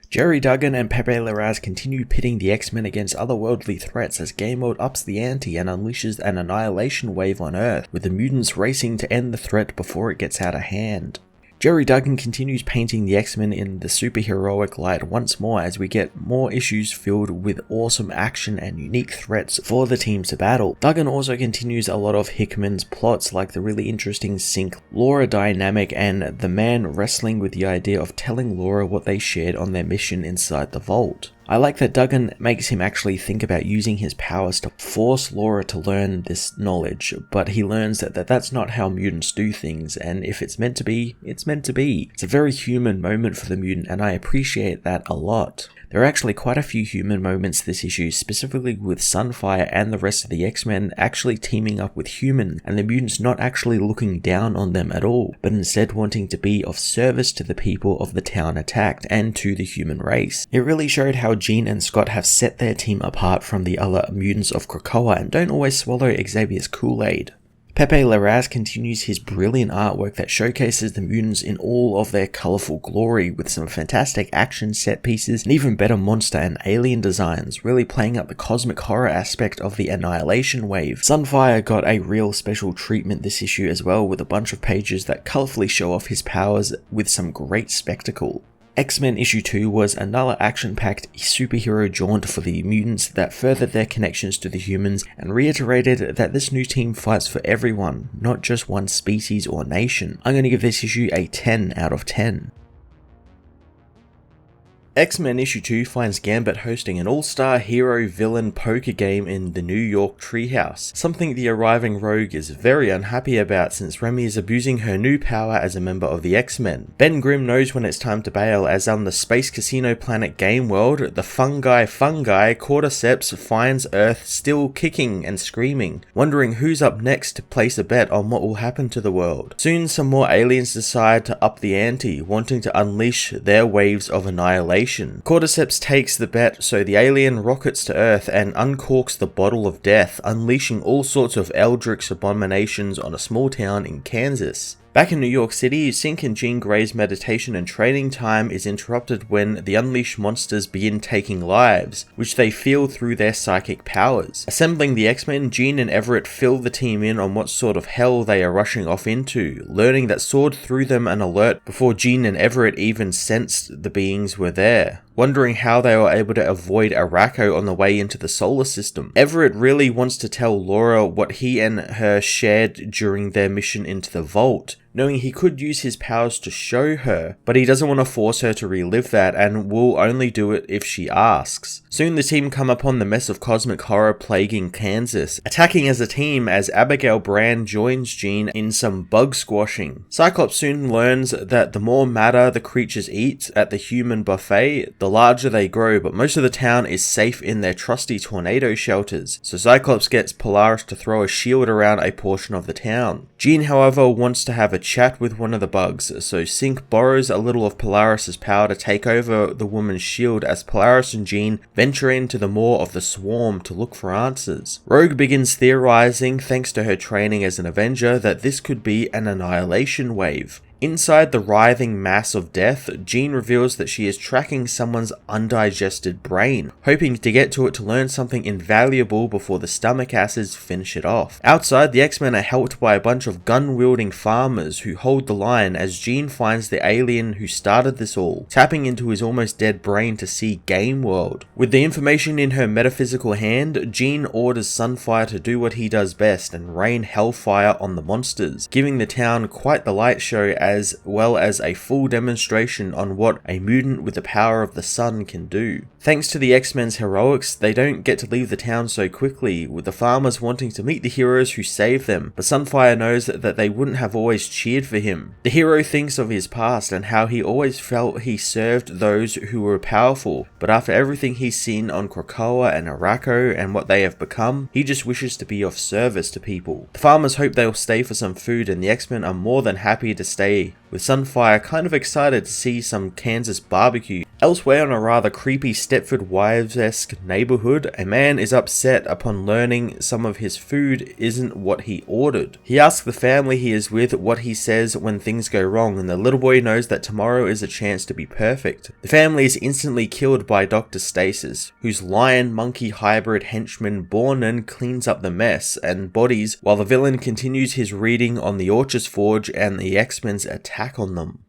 Jerry Duggan and Pepe Larraz continue pitting the X-Men against otherworldly threats as Gameworld ups the ante and unleashes an Annihilation Wave on Earth, with the mutants racing to end the threat before it gets out of hand. Jerry Duggan continues painting the X-Men in the superheroic light once more as we get more issues filled with awesome action and unique threats for the team to battle. Duggan also continues a lot of Hickman's plots, like the really interesting Sync-Laura dynamic and the man wrestling with the idea of telling Laura what they shared on their mission inside the vault. I like that Duggan makes him actually think about using his powers to force Laura to learn this knowledge, but he learns that that's not how mutants do things, and if it's meant to be, it's meant to be. It's a very human moment for the mutant, and I appreciate that a lot. There are actually quite a few human moments this issue, specifically with Sunfire and the rest of the X-Men actually teaming up with humans, and the mutants not actually looking down on them at all, but instead wanting to be of service to the people of the town attacked and to the human race. It really showed how Jean and Scott have set their team apart from the other mutants of Krakoa and don't always swallow Xavier's Kool-Aid. Pepe Larraz continues his brilliant artwork that showcases the mutants in all of their colourful glory, with some fantastic action set pieces and even better monster and alien designs, really playing up the cosmic horror aspect of the Annihilation Wave. Sunfire got a real special treatment this issue as well, with a bunch of pages that colourfully show off his powers with some great spectacle. X-Men issue 2 was another action-packed superhero jaunt for the mutants that furthered their connections to the humans and reiterated that this new team fights for everyone, not just one species or nation. I'm going to give this issue a 10 out of 10. X-Men issue 2 finds Gambit hosting an all-star hero-villain poker game in the New York treehouse, something the arriving Rogue is very unhappy about since Remy is abusing her new power as a member of the X-Men. Ben Grimm knows when it's time to bail, as on the space casino planet Gameworld, the fungi Cordyceps finds Earth still kicking and screaming, wondering who's up next to place a bet on what will happen to the world. Soon some more aliens decide to up the ante, wanting to unleash their waves of annihilation. Cordyceps takes the bet, so the alien rockets to Earth and uncorks the bottle of death, unleashing all sorts of eldritch abominations on a small town in Kansas. Back in New York City, Sync and Jean Grey's meditation and training time is interrupted when the unleashed monsters begin taking lives, which they feel through their psychic powers. Assembling the X-Men, Jean and Everett fill the team in on what sort of hell they are rushing off into, learning that Sword threw them an alert before Jean and Everett even sensed the beings were there, wondering how they were able to avoid Arakko on the way into the solar system. Everett really wants to tell Laura what he and her shared during their mission into the vault, knowing he could use his powers to show her, but he doesn't want to force her to relive that and will only do it if she asks. Soon the team come upon the mess of cosmic horror plaguing Kansas, attacking as a team as Abigail Brand joins Jean in some bug squashing. Cyclops soon learns that the more matter the creatures eat at the human buffet, the larger they grow, but most of the town is safe in their trusty tornado shelters, so Cyclops gets Polaris to throw a shield around a portion of the town. Jean, however, wants to have a chat with one of the bugs, so Sync borrows a little of Polaris's power to take over the woman's shield as Polaris and Jean venture into the maw of the swarm to look for answers. Rogue begins theorizing, thanks to her training as an Avenger, that this could be an Annihilation Wave. Inside the writhing mass of death, Jean reveals that she is tracking someone's undigested brain, hoping to get to it to learn something invaluable before the stomach acids finish it off. Outside, the X-Men are helped by a bunch of gun-wielding farmers who hold the line as Jean finds the alien who started this all, tapping into his almost dead brain to see Gameworld. With the information in her metaphysical hand, Jean orders Sunfire to do what he does best and rain hellfire on the monsters, giving the town quite the light show as well as a full demonstration on what a mutant with the power of the sun can do. Thanks to the X-Men's heroics, they don't get to leave the town so quickly, with the farmers wanting to meet the heroes who saved them, but Sunfire knows that they wouldn't have always cheered for him. The hero thinks of his past and how he always felt he served those who were powerful, but after everything he's seen on Krakoa and Arakko and what they have become, he just wishes to be of service to people. The farmers hope they'll stay for some food, and the X-Men are more than happy to stay be, with Sunfire kind of excited to see some Kansas barbecue. Elsewhere on a rather creepy Stepford Wives-esque neighborhood, a man is upset upon learning some of his food isn't what he ordered. He asks the family he is with what he says when things go wrong, and the little boy knows that tomorrow is a chance to be perfect. The family is instantly killed by Dr. Stasis, whose lion-monkey hybrid henchman Bornin cleans up the mess and bodies while the villain continues his reading on the Orchis Forge and the X-Men's attack on them.